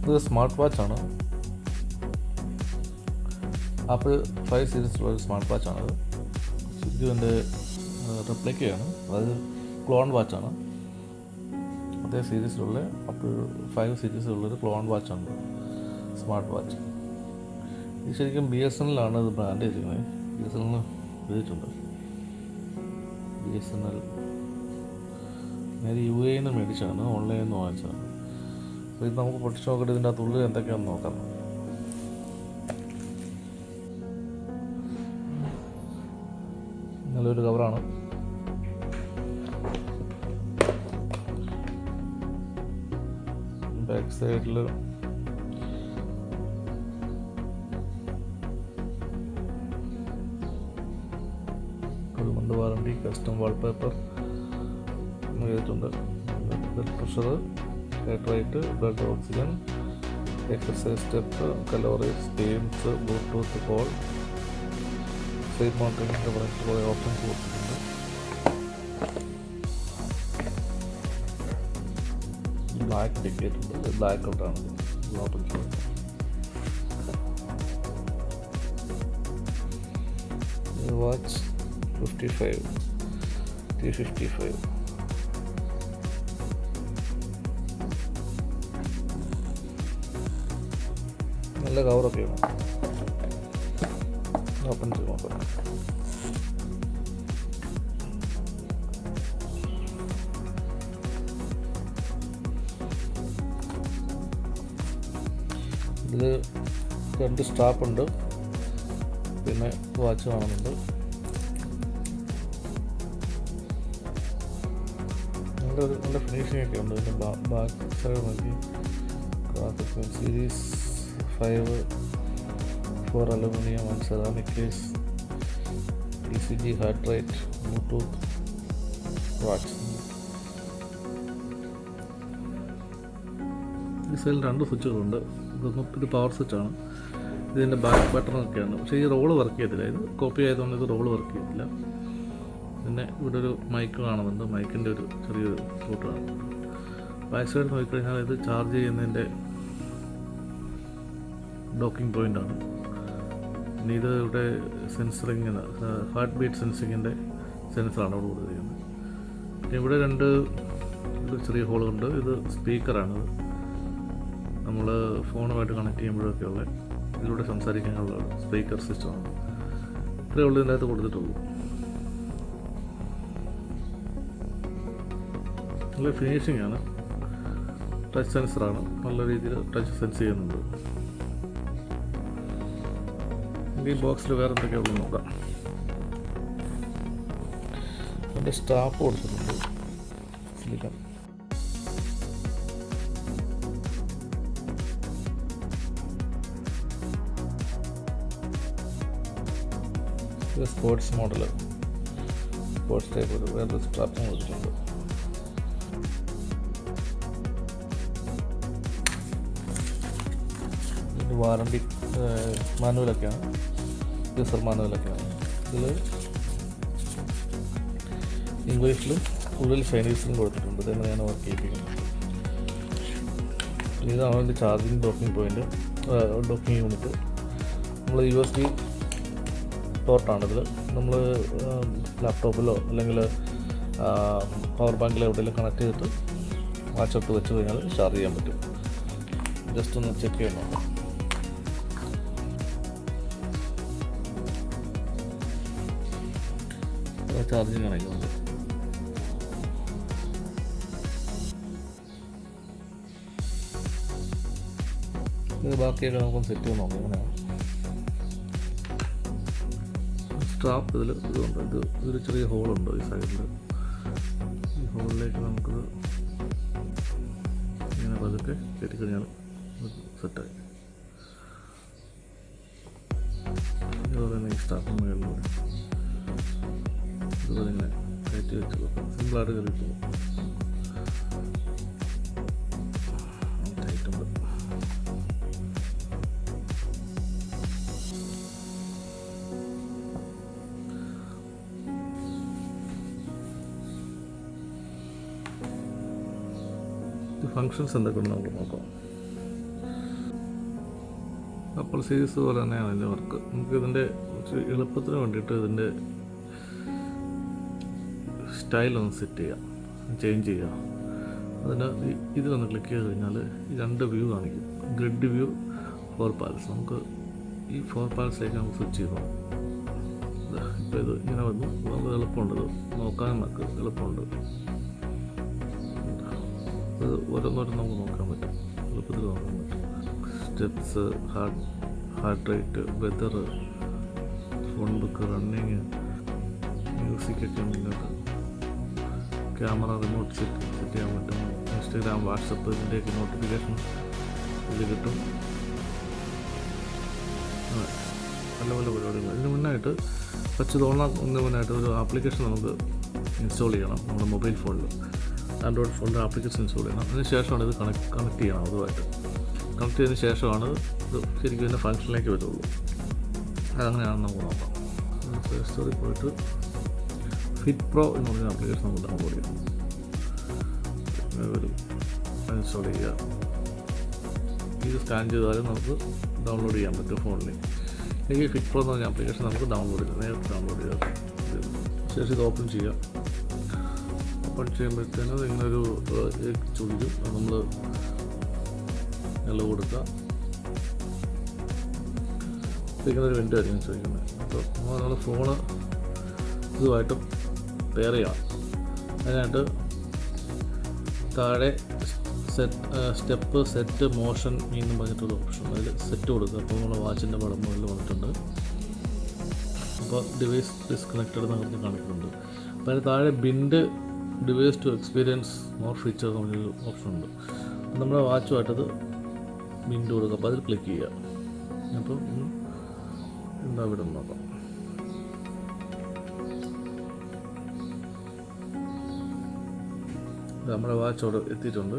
ഇതൊരു smart വാച്ചാണ്. Apple 5 സീരീസിലുള്ള ഒരു smart വാച്ചാണത്. ശരിക്കും എൻ്റെ റെപ്ലിക്കയാണ്, അതായത് ക്ലോൺ വാച്ചാണ്. അതേ സീരീസിലുള്ള ആപ്പിൾ 5 സീരീസിലുള്ളൊരു ക്ലോൺ വാച്ചാണ് സ്മാർട്ട് വാച്ച്. ഇത് ശരിക്കും BSNL ഇത് ബ്രാൻഡ് ചെയ്തിരിക്കുന്നത്. BSNL എഴുതിയിട്ടുണ്ട്. BSNL ഞാൻ UAE നിന്ന് മേടിച്ചാണ്, ഓൺലൈനിൽ നിന്ന് വാങ്ങിച്ചതാണ്. അപ്പോൾ ഇത് നമുക്ക് പൊട്ടിച്ച് നോക്കിയിട്ട് ഇതിൻ്റെ അകത്തുള്ളിൽ എന്തൊക്കെയാണെന്ന് നോക്കാം. നല്ലൊരു കവറാണ്. ബാക്ക് സൈഡിൽ ഒരു വാറണ്ടി, കസ്റ്റം വാൾപേപ്പർ എഴുതിയിട്ടുണ്ട്. Blood pressure, heart rate, blood oxygen, exercise step, calories, games, bluetooth call, sleep മോണിറ്ററിങ്ങിൻ്റെ പറഞ്ഞിട്ട് കുറേ ഓപ്ഷൻസ് കൊടുത്തിട്ടുണ്ട്. ബ്ലാക്ക് ടിക്കറ്റ് ഉണ്ട്, ബ്ലാക്ക് ഔട്ടാണ് ഓപ്പൺ. വാച്ച് T55 നല്ല കവറൊക്കെയാണ്. ഓപ്പൺ ചെയ്ത് നോക്കാം. ഇതിൽ 2 സ്ട്രാപ്പുണ്ട്, പിന്നെ വാച്ച് കാണുന്നുണ്ട്. നല്ല ഫിനിഷിംഗ് ഒക്കെ ഉണ്ട്. ഇതിൻ്റെ ബാക്ക് സൈഡ് നോക്കി series 5 4 aluminium and ceramic case, ECG, heart rate, Bluetooth watch. ഈ സൈഡിൽ 2 സ്വിച്ചുകളുണ്ട്. ഇത് പവർ സ്വിച്ചാണ്. ഇതിൻ്റെ ബാക്ക് ബട്ടണൊക്കെയാണ്. പക്ഷേ ഈ റോള് വർക്ക് ചെയ്തില്ല. ഇത് കോപ്പി ആയതുകൊണ്ട് ഇത് റോള് വർക്ക് ചെയ്തില്ല. പിന്നെ ഇവിടെ ഒരു മൈക്ക് കാണുന്നുണ്ട്. മൈക്കിൻ്റെ ഒരു ചെറിയൊരു സ്ലോട്ട് കാണുന്നുണ്ട്. ബാക്ക് സൈഡ് നോക്കിക്കഴിഞ്ഞാൽ ഇത് ചാർജ് ചെയ്യുന്നതിൻ്റെ ഡോക്കിംഗ് പോയിൻ്റാണ്. ഇനി ഇത് ഇവിടെ സെൻസറിങ്, ഹാർട്ട് ബീറ്റ് സെൻസിങ്ങിൻ്റെ സെൻസറാണ് ഇവിടെ കൊടുത്തിരിക്കുന്നത്. പിന്നെ ഇവിടെ 2 ചെറിയ ഹോളുണ്ട്. ഇത് സ്പീക്കറാണ്. നമ്മൾ ഫോണുമായിട്ട് കണക്ട് ചെയ്യുമ്പോഴൊക്കെ ഉള്ള ഇതിലൂടെ സംസാരിക്കാനുള്ള സ്പീക്കർ സിസ്റ്റമാണ്. ഇത്രയേ ഉള്ളൂ ഇതിൻ്റെ അകത്ത് കൊടുത്തിട്ടുള്ളൂ. നല്ല ഫിനിഷിംഗ് ആണ്. ടച്ച് സെൻസറാണ്. നല്ല രീതിയിൽ ടച്ച് സെൻസ് ചെയ്യുന്നുണ്ട്. ഈ ബോക്സിൽ വേറെ എന്തൊക്കെയുള്ളൂ നോക്കാം. അതിൻ്റെ സ്ട്രാപ്പ് കൊടുത്തിട്ടുണ്ട്. Silicone sports model, sports type ഒരു വേറൊരു സ്ട്രാപ്പും കൊടുത്തിട്ടുണ്ട്. വാറണ്ടി മാനുവലൊക്കെയാണ്, യൂസർ മാനുവലൊക്കെയാണ്. ഇതിൽ ഇംഗ്ലീഷിലും ഉള്ളിൽ ചൈനീസിലും കൊടുത്തിട്ടുണ്ട്. ഇതെങ്ങനെയാണ് വർക്ക് ചെയ്യിപ്പിക്കുന്നത്. ഇതാണ് അതിൻ്റെ charging docking point, docking unit. നമ്മൾ USB പോർട്ടാണിതിൽ. നമ്മൾ ലാപ്ടോപ്പിലോ അല്ലെങ്കിൽ പവർ ബാങ്കിലോ എവിടെയെങ്കിലും കണക്ട് ചെയ്തിട്ട് വാച്ചൊട്ട് വെച്ച് കഴിഞ്ഞാൽ ചാർജ് ചെയ്യാൻ പറ്റും. ജസ്റ്റ് ഒന്ന് ചെക്ക് ചെയ്യാൻ നോക്കാം. ചാർജിങ് കാണിക്കുന്നുണ്ട്. ഇത് ബാക്കിയൊക്കെ നമുക്കൊന്ന് സെറ്റ് ചെയ്ത് നോക്കാം. എങ്ങനെയാണ് സ്ട്രാപ്പ് ഇതിൽ ഇതുകൊണ്ട് ഇതൊരു ചെറിയ ഹോളുണ്ട് ഈ സൈഡിൽ. ഈ ഹോളിലേക്ക് നമുക്കിത് ഇങ്ങനെ പതുക്കെ കയറ്റിക്കഴിഞ്ഞാൽ സെറ്റായി. ഇതുപോലെ തന്നെ ഈ സ്ട്രാപ്പ് മുകളിലൂടെ ഇതുപോലെ ഇങ്ങനെ കയറ്റി വെച്ച് കൊടുക്കാം. സിമ്പിളായിട്ട് കയറി പോകും. ടൈറ്റുണ്ട്. ഫങ്ഷൻസ് എന്തൊക്കെ ഉണ്ട് നമുക്ക് നോക്കാം. അപ്പോൾ സീരീസ് പോലെ തന്നെയാണ് ഇതിൻ്റെ വർക്ക്. നമുക്ക് ഇതിൻ്റെ എളുപ്പത്തിന് വേണ്ടിയിട്ട് ഇതിൻ്റെ സ്റ്റൈലൊന്ന് സെറ്റ് ചെയ്യാം, ചേഞ്ച് ചെയ്യുക. അതിന് ഇതിലൊന്ന് ക്ലിക്ക് ചെയ്ത് കഴിഞ്ഞാൽ ഈ 2 വ്യൂ കാണിക്കും, ഗ്രിഡ് വ്യൂ, 4 പാൽസ്. നമുക്ക് ഈ 4 പാൽസിലേക്ക് നമുക്ക് സ്വിച്ച് ചെയ്തു. ഇപ്പോൾ ഇത് ഇങ്ങനെ വന്നു, നമുക്ക് എളുപ്പമുണ്ട്, ഇത് നോക്കാനും നമുക്ക് എളുപ്പമുണ്ട്. ഇത് ഓരോന്നോരോന്ന് നമുക്ക് നോക്കാൻ പറ്റും, എളുപ്പത്തിൽ നോക്കാൻ പറ്റും. Steps, heart rate, weather, phone book, running, മ്യൂസിക്കൊക്കെ നിങ്ങൾക്ക് ക്യാമറ റിമോട്ട് സെറ്റ് ചെയ്യാൻ പറ്റും. ഇൻസ്റ്റഗ്രാം, വാട്സപ്പ് ഇതിൻ്റെയൊക്കെ നോട്ടിഫിക്കേഷൻ ഇതിൽ കിട്ടും. നല്ല നല്ല പരിപാടികൾ. ഇതിന് മുന്നായിട്ട് മുന്നായിട്ട് ഒരു ആപ്ലിക്കേഷൻ നമുക്ക് ഇൻസ്റ്റാൾ ചെയ്യണം നമ്മുടെ മൊബൈൽ ഫോണിൽ. ആൻഡ്രോയിഡ് ഫോണിൻ്റെ ആപ്ലിക്കേഷൻ ഇൻസ്റ്റാൾ ചെയ്യണം. അതിന് ശേഷമാണ് ഇത് കണക്ട് ചെയ്യണം. അതുമായിട്ട് കണക്ട് ചെയ്തതിന് ശേഷമാണ് ഇത് ശരിക്കും ഇതിൻ്റെ ഫങ്ഷനിലേക്ക് വരുള്ളൂ. അതങ്ങനെയാണെന്ന് നമുക്ക് നോക്കാം. പ്ലേ സ്റ്റോറിൽ പോയിട്ട് ഫിറ്റ് പ്രോ എന്ന് പറഞ്ഞ ആപ്ലിക്കേഷൻ നമുക്ക് ഡൗൺലോഡ് ചെയ്യണം. വരും, ഇൻസ്റ്റാൾ ചെയ്യുക. ഇത് സ്കാൻ ചെയ്താലും നമുക്ക് ഡൗൺലോഡ് ചെയ്യാൻ പറ്റും ഫോണിൽ. ഈ ഫിറ്റ് പ്രോ എന്ന് പറഞ്ഞ ആപ്ലിക്കേഷൻ നമുക്ക് നേരിട്ട് ഡൗൺലോഡ് ചെയ്യാം. ശേഷം ഇത് ഓപ്പൺ ചെയ്യാം. ഓപ്പൺ ചെയ്യുമ്പോഴത്തേനും ഇങ്ങനൊരു ചോദിക്കും, അത് നമ്മൾ എല്ലാം കൊടുക്കുക. ഇങ്ങനൊരു വിൻഡോ ആയിരിക്കും ചോദിക്കുന്നത്. അപ്പോൾ നമ്മൾ ഫോണ് ഇതുമായിട്ട് പെയർ ചെയ്യണം. അതിനായിട്ട് താഴെ സ്റ്റെപ്പ്, സെറ്റ്, മോഷൻ എന്നും പറഞ്ഞിട്ടൊരു ഓപ്ഷൻ, അതിൽ സെറ്റ് കൊടുക്കുക. അപ്പോൾ നമ്മൾ വാച്ചിൻ്റെ പടം മുകളിൽ വന്നിട്ടുണ്ട്. അപ്പോൾ ഡിവൈസ് ഡിസ്കണക്റ്റഡ് എന്ന് പറഞ്ഞ് കാണിക്കുന്നുണ്ട്. അപ്പോൾ അതിന് താഴെ bind device to experience more feature എന്ന് പറഞ്ഞൊരു ഓപ്ഷൻ ഉണ്ട്. നമ്മുടെ വാച്ചുമായിട്ടത് ബിൻഡ് കൊടുക്കുക. അപ്പോൾ അതിൽ ക്ലിക്ക് ചെയ്യുക. അപ്പോൾ എന്താ ഇവിടെ നോക്കാം. നമ്മുടെ വാച്ചോട് എത്തിയിട്ടുണ്ട്.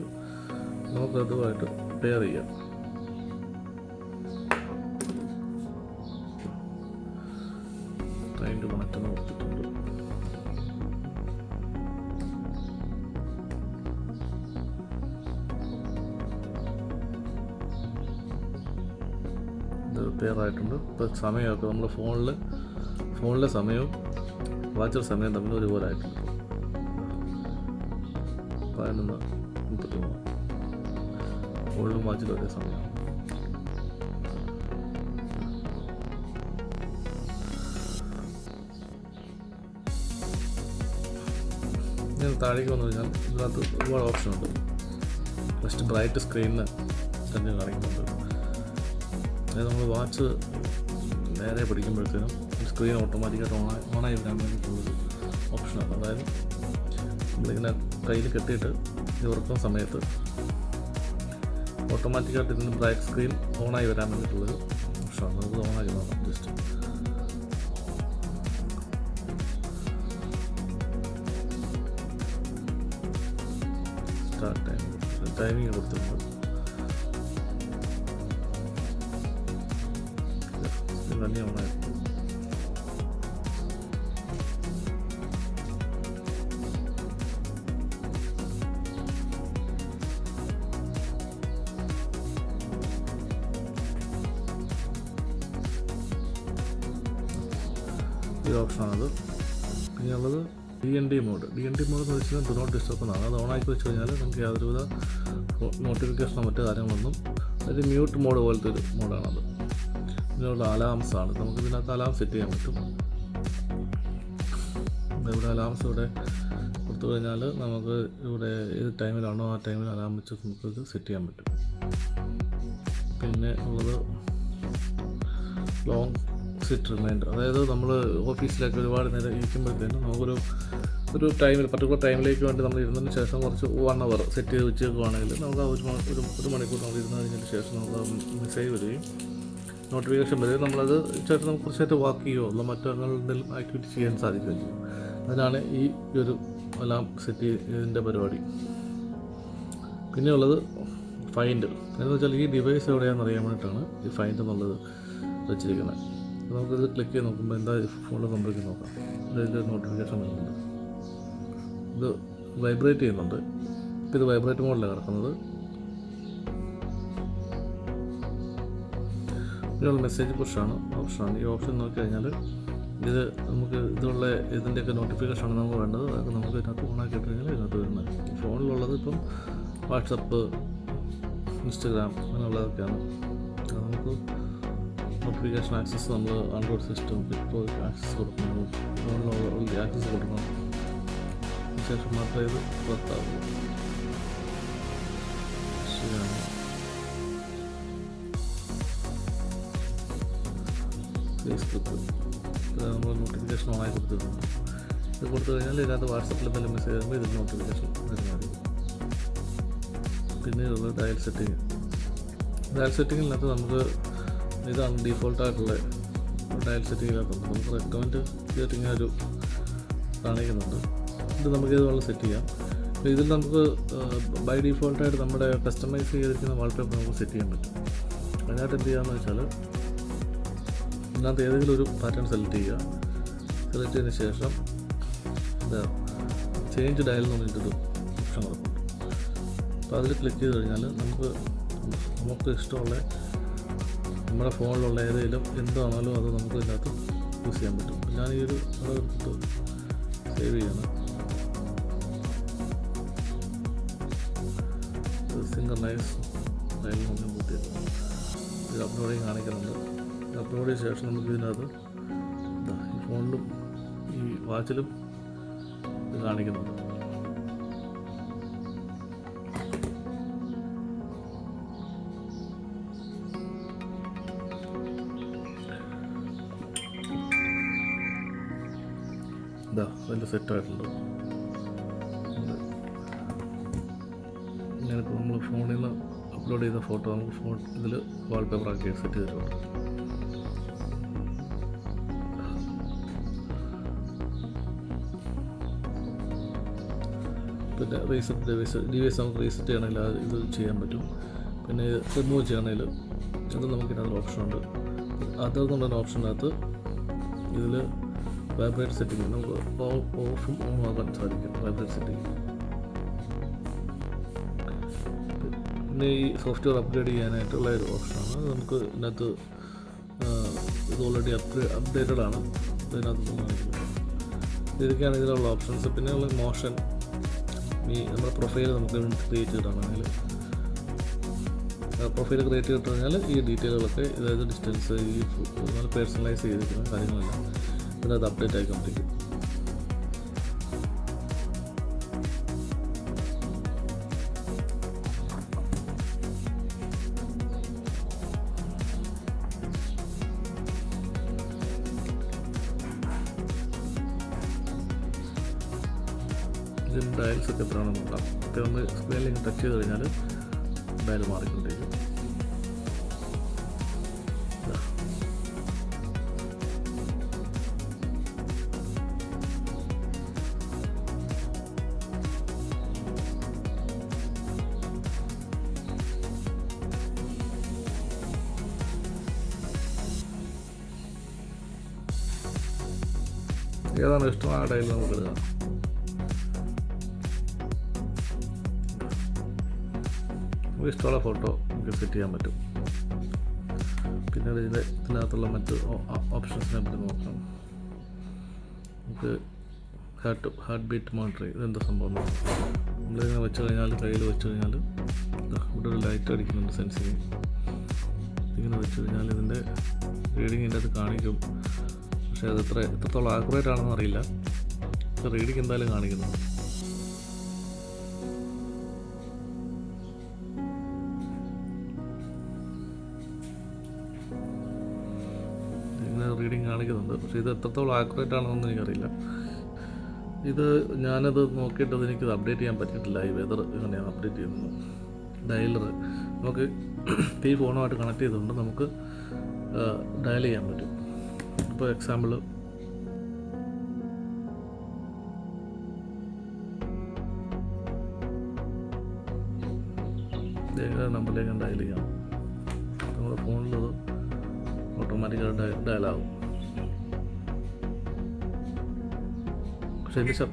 നമുക്കതുമായിട്ട് പെയർ ചെയ്യാം. ടൈം ടു കണക്ട് കൊടുത്തിട്ടുണ്ട്. ഇത് പെയർ ആയിട്ടുണ്ട്. ഇപ്പോൾ സമയമൊക്കെ നമ്മൾ ഫോണിലെ സമയവും വാച്ചിലെ സമയവും തമ്മിൽ ഒരുപോലെ ആയിട്ടുണ്ട്. 11:33 ഫോണിലും വാച്ചിലും ഒരേ സമയമാണ്. ഞാൻ താഴേക്ക് വന്നു കഴിഞ്ഞാൽ ഇതിനകത്ത് ഒരുപാട് ഓപ്ഷൻ ഉണ്ട്. ഫസ്റ്റ് ബ്രൈറ്റ് സ്ക്രീനിന് തന്നെ കാണിക്കുന്നുണ്ട്. അതായത് നമ്മൾ വാച്ച് നേരെ പിടിക്കുമ്പോഴത്തേനും സ്ക്രീൻ ഓട്ടോമാറ്റിക്കായിട്ട് ഓണായി വരാൻ വേണ്ടിയിട്ടുള്ളൊരു ഓപ്ഷനാണ്. അതായത് നമ്മളിങ്ങനെ കയ്യിൽ കെട്ടിയിട്ട് ഉറക്കുന്ന സമയത്ത് ഓട്ടോമാറ്റിക്കായിട്ട് ഇതിന് ബ്രൈറ്റ് സ്ക്രീൻ ഓണായി വരാൻ വേണ്ടിയിട്ടുള്ളൊരു ഓപ്ഷനാണ്. നമുക്ക് ഓണാക്കി നോക്കാം. ജസ്റ്റ് സ്റ്റാർട്ട് ടൈമിങ് കൊടുത്തിട്ടുണ്ട്. തന്നെ ഓണായി. ഈ ഓപ്ഷനാണത്. പിന്നെയുള്ളത് DND മോഡ്. DND മോഡ് എന്ന് വെച്ചാൽ ഡു നോട്ട് ഡിസ്റ്റർബ് എന്നാണ്. അത് ഓണാക്കി വെച്ച് കഴിഞ്ഞാൽ നമുക്ക് യാതൊരുവിധ നോട്ടിഫിക്കേഷനോ മറ്റു കാര്യങ്ങളൊന്നും, ഒരു മ്യൂട്ട് മോഡ് പോലത്തെ ഒരു മോഡാണത്. ഇതിനുള്ള അലാംസ് ആണ്. നമുക്ക് ഇതിനകത്ത് അലാം സെറ്റ് ചെയ്യാൻ പറ്റും. ഇവിടെ അലാംസ് ഇവിടെ കൊടുത്തു കഴിഞ്ഞാൽ നമുക്ക് ഇവിടെ ഏത് ടൈമിലാണോ ആ ടൈമിൽ അലാം വെച്ച് നമുക്കിത് സെറ്റ് ചെയ്യാൻ പറ്റും. പിന്നെ ഉള്ളത് ലോങ് സിറ്റ് റിമൈൻഡർ. അതായത് നമ്മൾ ഓഫീസിലേക്ക് ഒരുപാട് നേരം ഇരിക്കുമ്പോഴത്തേനും നമുക്കൊരു ടൈമിൽ പർട്ടിക്കുലർ ടൈമിലേക്ക് വേണ്ടി നമ്മൾ ഇരുന്നതിന് ശേഷം കുറച്ച് 1 അവർ സെറ്റ് ചെയ്ത് വെച്ചേക്കുവാണെങ്കിൽ നമുക്ക് ഒരു മണിക്കൂർ നമ്മൾ ഇരുന്ന് കഴിഞ്ഞതിന് ശേഷം നമുക്ക് മെസ്സേജ് വരികയും നോട്ടിഫിക്കേഷൻ വരികയും നമ്മളത് ചേട്ടൻ നമുക്ക് കുറച്ചായിട്ട് വാക്ക് ചെയ്യുകയോ അല്ല മറ്റെന്തെങ്കിലും ആക്ടിവിറ്റി ചെയ്യാൻ സാധിക്കുകയും ചെയ്യും. അതിനാണ് ഈ ഒരു അലാം സെറ്റ് ഇതിൻ്റെ പരിപാടി. പിന്നെയുള്ളത് ഫൈൻഡ്. എന്ന് വെച്ചാൽ ഈ ഡിവൈസ് എവിടെയാണെന്ന് അറിയാൻ വേണ്ടിയിട്ടാണ് ഈ ഫൈൻഡ് എന്നുള്ളത് വെച്ചിരിക്കുന്നത്. നമുക്കിത് ക്ലിക്ക് ചെയ്ത് നോക്കുമ്പോൾ എന്താ ഫോണിൽ സംഭവിക്കുന്നത് നോക്കാം. ഇതിൽ നോട്ടിഫിക്കേഷൻ വരുന്നുണ്ട്. ഇത് വൈബ്രേറ്റ് ചെയ്യുന്നുണ്ട്. ഇപ്പോൾ ഇത് വൈബ്രേറ്റ് മോഡിലാണ് കിടക്കുന്നത്. ഇതിനുള്ള മെസ്സേജ് പുഷാണ് ഓപ്ഷനാണ്. ഈ ഓപ്ഷൻ നോക്കിക്കഴിഞ്ഞാൽ ഇത് നമുക്ക് ഇതിൻ്റെയൊക്കെ നോട്ടിഫിക്കേഷനാണ് നമുക്ക് വേണ്ടത്. അതൊക്കെ നമുക്ക് ഇതിനകത്ത് ഓണാക്കി ഇട്ട് കഴിഞ്ഞാൽ ഇതിനകത്ത് വരുന്നത്. ഫോണിലുള്ളത് ഇപ്പം വാട്സപ്പ്, ഇൻസ്റ്റഗ്രാം അങ്ങനെയുള്ളതൊക്കെയാണ്. അത് നമുക്ക് നോട്ടിഫിക്കേഷൻ ആക്സസ് നമ്മൾ ആൻഡ്രോയിഡ് സിസ്റ്റം ഇപ്പോൾ ആക്സസ് കൊടുക്കണം, ഫോണിലുള്ള ആക്സസ് കൊടുക്കണം. അതിനുശേഷം മാത്രമേ ഇത് പുറത്താവുള്ളൂ. ശരിയാണ്. ഫേസ്ബുക്ക് നമ്മൾ നോട്ടിഫിക്കേഷൻ ഓണായി കൊടുത്തിട്ടുണ്ട്. ഇത് കൊടുത്തു കഴിഞ്ഞാൽ ഇതിനകത്ത് വാട്സപ്പിൽ എന്തെങ്കിലും മെസ്സേജ് വരുമ്പോൾ ഇതിൽ നോട്ടിഫിക്കേഷൻ വരുന്നതായിരിക്കും. പിന്നെ ഉള്ളത് ഡയൽ സെറ്റിങ്ങിനകത്ത് നമുക്ക് ഇതാണ് ഡീഫോൾട്ടായിട്ടുള്ള ഡയൽ സെറ്റിങ്ങിനകത്തുണ്ട്. നമുക്ക് റെക്കമെൻഡ് ചെയ്തിട്ട് ഒരു കാണിക്കുന്നുണ്ട്. ഇത് നമുക്ക് ഇതുപോലെ സെറ്റ് ചെയ്യാം. ഇതിൽ നമുക്ക് ബൈ ഡീഫോൾട്ടായിട്ട് നമ്മുടെ കസ്റ്റമൈസ് ചെയ്തിരിക്കുന്ന വാൾപേപ്പർ നമുക്ക് സെറ്റ് ചെയ്യാൻ പറ്റും. അതിനായിട്ട് എന്ത് ചെയ്യാമെന്ന് വെച്ചാൽ ഇതിനകത്ത് ഏതെങ്കിലും ഒരു പാറ്റേൺ സെലക്ട് ചെയ്യുക. സെലക്ട് ചെയ്തതിന് ശേഷം ചേഞ്ച് ഡയൽ എന്ന് പറഞ്ഞിട്ടൊരു ഓപ്ഷൻ കൊടുക്കും. അപ്പോൾ അതിൽ ക്ലിക്ക് ചെയ്ത് കഴിഞ്ഞാൽ നമുക്ക് ഇഷ്ടമുള്ള നമ്മുടെ ഫോണിലുള്ള ഏതെങ്കിലും എന്താണാലും അത് നമുക്ക് ഇതിനകത്ത് യൂസ് ചെയ്യാൻ പറ്റും. ഞാൻ ഈ ഒരു എടുത്തിട്ട് സേവ് ചെയ്യണം. സിംഗർനൈസ് ഡയൽ എന്ന് കൂട്ടിയത് ഇത് അപ്ലോഡിങ് കാണിക്കുന്നുണ്ട്. അപ്ലോഡ് ചെയ്ത ശേഷം നമുക്ക് ഇതിനകത്ത് ഈ ഫോണിലും ഈ വാച്ചിലും ഇത് കാണിക്കുന്നുണ്ട്. അതിൻ്റെ സെറ്റായിട്ടുണ്ട്. ഞാനിപ്പോൾ നമ്മൾ ഫോണിൽ നിന്ന് അപ്ലോഡ് ചെയ്ത ഫോട്ടോ നമുക്ക് ഇതിൽ വാൾപേപ്പറാക്കി സെറ്റ് ചെയ്തിട്ടുണ്ട്. പിന്നെ ഡിവൈസ് നമുക്ക് റീസെറ്റ് ചെയ്യണമെങ്കിൽ ഇത് ചെയ്യാൻ പറ്റും. പിന്നെ റിമൂവ് ചെയ്യണമെങ്കിൽ അത് നമുക്ക് ഇതിനകത്ത് ഓപ്ഷനുണ്ട്. അതെന്നുള്ള ഓപ്ഷനകത്ത് ഇതിൽ വൈബ്രേറ്റ് സെറ്റിംഗ് നമുക്ക് ഓഫും ഓണും ആക്കാൻ സാധിക്കും. Vibrate setting. പിന്നെ ഈ സോഫ്റ്റ്വെയർ അപ്ഗ്രേഡ് ചെയ്യാനായിട്ടുള്ള ഒരു ഓപ്ഷനാണ്. നമുക്ക് ഇതിനകത്ത് ഇത് ഓൾറെഡി അപ്ഡേറ്റഡ് ആണ്. ഇതിനകത്ത് കാണിക്കുന്നത് ഇതൊക്കെയാണ് ഇതിലുള്ള ഓപ്ഷൻസ്. പിന്നെ ഉള്ള മോഷൻ, ഈ നമ്മുടെ പ്രൊഫൈൽ നമുക്ക് ക്രിയേറ്റ് ചെയ്തിട്ടാണെങ്കിൽ പ്രൊഫൈൽ ക്രിയേറ്റ് ചെയ്തിട്ട് കഴിഞ്ഞാൽ ഈ ഡീറ്റെയിലുകളൊക്കെ, അതായത് ഡിസ്റ്റൻസ്, ഈ നമ്മൾ പേഴ്സണലൈസ് ചെയ്തിരിക്കുന്ന കാര്യങ്ങളെല്ലാം ഇതിനകത്ത് അപ്ഡേറ്റ് ആയിക്കൊണ്ടിരിക്കും. ഇതിന് ഡയൽസൊക്കെ എത്രയാണെന്ന് നോക്കാം. അപ്പോൾ നമ്മൾ സ്ക്രീനിൽ ടച്ച് ചെയ്ത് കഴിഞ്ഞാൽ ഡയൽ മാറിക്കൊണ്ടിരിക്കും. ഏതാണ് ഇഷ്ടം ആ ഡയൽ നമുക്ക് എടുക്കാം. നമുക്ക് ഇഷ്ടമുള്ള ഫോട്ടോ നമുക്ക് സെറ്റ് ചെയ്യാൻ പറ്റും. പിന്നീട് ഇതിനകത്തുള്ള മറ്റ് ഓപ്ഷൻസിനെ പറ്റി നോക്കാം. നമുക്ക് ഹാർട്ട് ബീറ്റ് മോണിറ്ററിങ്. ഇതെന്താ സംഭവം? നമ്മളിങ്ങനെ വെച്ച് കഴിഞ്ഞാൽ, കയ്യിൽ വെച്ച് കഴിഞ്ഞാൽ ഇവിടെ ഒരു ലൈറ്റ് അടിക്കുന്നുണ്ട്, സെൻസിങ്. ഇങ്ങനെ വെച്ച് കഴിഞ്ഞാൽ ഇതിൻ്റെ റീഡിങ്ങിൻ്റെ അത് കാണിക്കും. പക്ഷേ അത് എത്രത്തോളം ആക്യുറേറ്റ് ആണെന്ന് അറിയില്ല. റീഡിങ് എന്തായാലും കാണിക്കുന്നത്. റീഡിങ് കാണിക്കുന്നുണ്ട്. പക്ഷേ ഇത് എത്രത്തോളം ആക്യുറേറ്റ് ആണെന്നൊന്നും എനിക്കറിയില്ല. ഞാനത് നോക്കിയിട്ടത് എനിക്കത് അപ്ഡേറ്റ് ചെയ്യാൻ പറ്റിയിട്ടില്ല. ഈ വെതർ എങ്ങനെയാണ് അപ്ഡേറ്റ് ചെയ്യുന്നത്. ഡയലർ നമുക്ക് ഈ ഫോണുമായിട്ട് കണക്ട് ചെയ്തുകൊണ്ട് നമുക്ക് ഡയൽ ചെയ്യാൻ പറ്റും. ഇപ്പോൾ എക്സാമ്പിൾ നമ്പറിലേക്ക് ഡയൽ ചെയ്യാം. നമ്മുടെ ഫോണിലത് ഓട്ടോമാറ്റിക്കായി ഡയലാകും. പക്ഷേ ഇതിൻ്റെ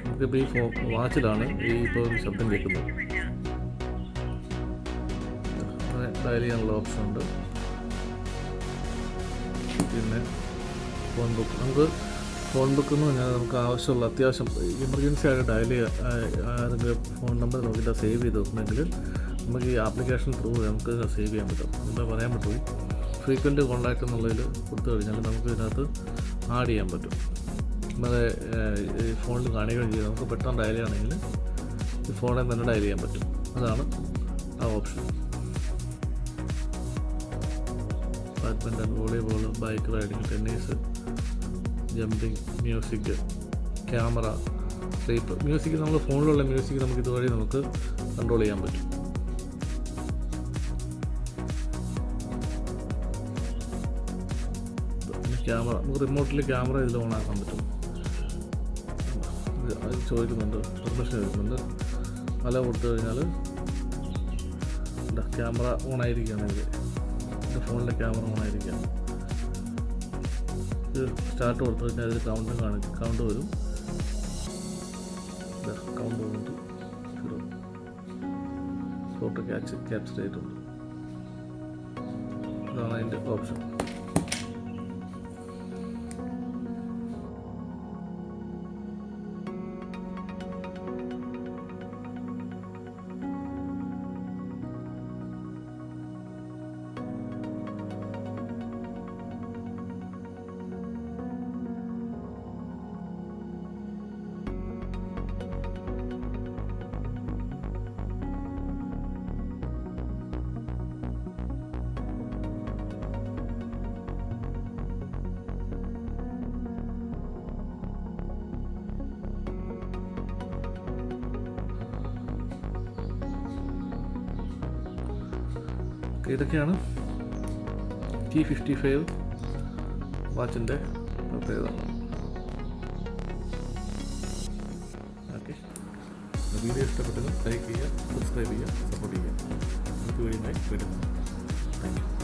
നമുക്കിപ്പോൾ ഈ വാച്ചിലാണ് ഇപ്പോൾ ശബ്ദം കേൾക്കുന്നത്. ഡയൽ ചെയ്യാനുള്ള ഓപ്ഷൻ ഉണ്ട്. പിന്നെ ഫോൺ ബുക്ക്, നമുക്ക് ഫോൺ ബുക്ക് എന്ന് പറഞ്ഞാൽ നമുക്ക് ആവശ്യമുള്ള അത്യാവശ്യം എമർജൻസി ആയിട്ട് ഡയൽ ആരെങ്കിലും ഫോൺ നമ്പർ നോക്കിയിട്ട് സേവ് ചെയ്ത് വെക്കുന്നെങ്കിൽ നമുക്ക് ഈ ആപ്ലിക്കേഷൻ ത്രൂ നമുക്ക് സേവ് ചെയ്യാൻ പറ്റും. നമ്മൾ പറയാൻ പറ്റും, ഫ്രീക്വൻറ്റ് കോൺടാക്റ്റ് എന്നുള്ളതിൽ കൊടുത്തു കഴിഞ്ഞാൽ നമുക്ക് ഇതിനകത്ത് ആഡ് ചെയ്യാൻ പറ്റും. നമ്മുടെ ഈ ഫോണിൽ കാണിക്കുകയും ചെയ്യും. നമുക്ക് പെട്ടെന്ന് ഡയൽ ചെയ്യണമെങ്കിൽ ഈ ഫോണിൽ തന്നെ ഡയൽ ചെയ്യാൻ പറ്റും. അതാണ് ആ option. Badminton, volleyball, bike riding, tennis, jumping, music, camera, sleep. Music, നമ്മൾ ഫോണിലുള്ള മ്യൂസിക് നമുക്ക് ഇതുവഴി നമുക്ക് കൺട്രോൾ ചെയ്യാൻ പറ്റും. ക്യാമറ, നമുക്ക് റിമോട്ടിൽ ക്യാമറ ഇതിൽ ഓൺ ആക്കാൻ പറ്റും. അത് ചോദിക്കുന്നുണ്ട്, പെർമിഷൻ ചോദിക്കുന്നുണ്ട്. അല കൊടുത്തു കഴിഞ്ഞാൽ ക്യാമറ ഓൺ ആയിരിക്കുകയാണെങ്കിൽ എൻ്റെ ഫോണിലെ ക്യാമറ ഓൺ ആയിരിക്കാം. ഇത് സ്റ്റാർട്ട് കൊടുത്തു കഴിഞ്ഞാൽ അതിൽ കൗണ്ട് വരും. കൗണ്ട് വന്നിട്ട് ഫോട്ടോ ക്യാപ്ചർ ചെയ്തിട്ടുണ്ട്. ഇതാണ് അതിൻ്റെ ഓപ്ഷൻ. ഇതൊക്കെയാണ് T55 വാച്ചിൻ്റെ പ്രത്യേകത. ഓക്കെ, വീഡിയോ ഇഷ്ടപ്പെട്ടെങ്കിൽ ലൈക്ക് ചെയ്യുക, സബ്സ്ക്രൈബ് ചെയ്യുക, സപ്പോർട്ട് ചെയ്യുക. നമുക്ക് വീഡിയോ വരുന്നു. Thank you.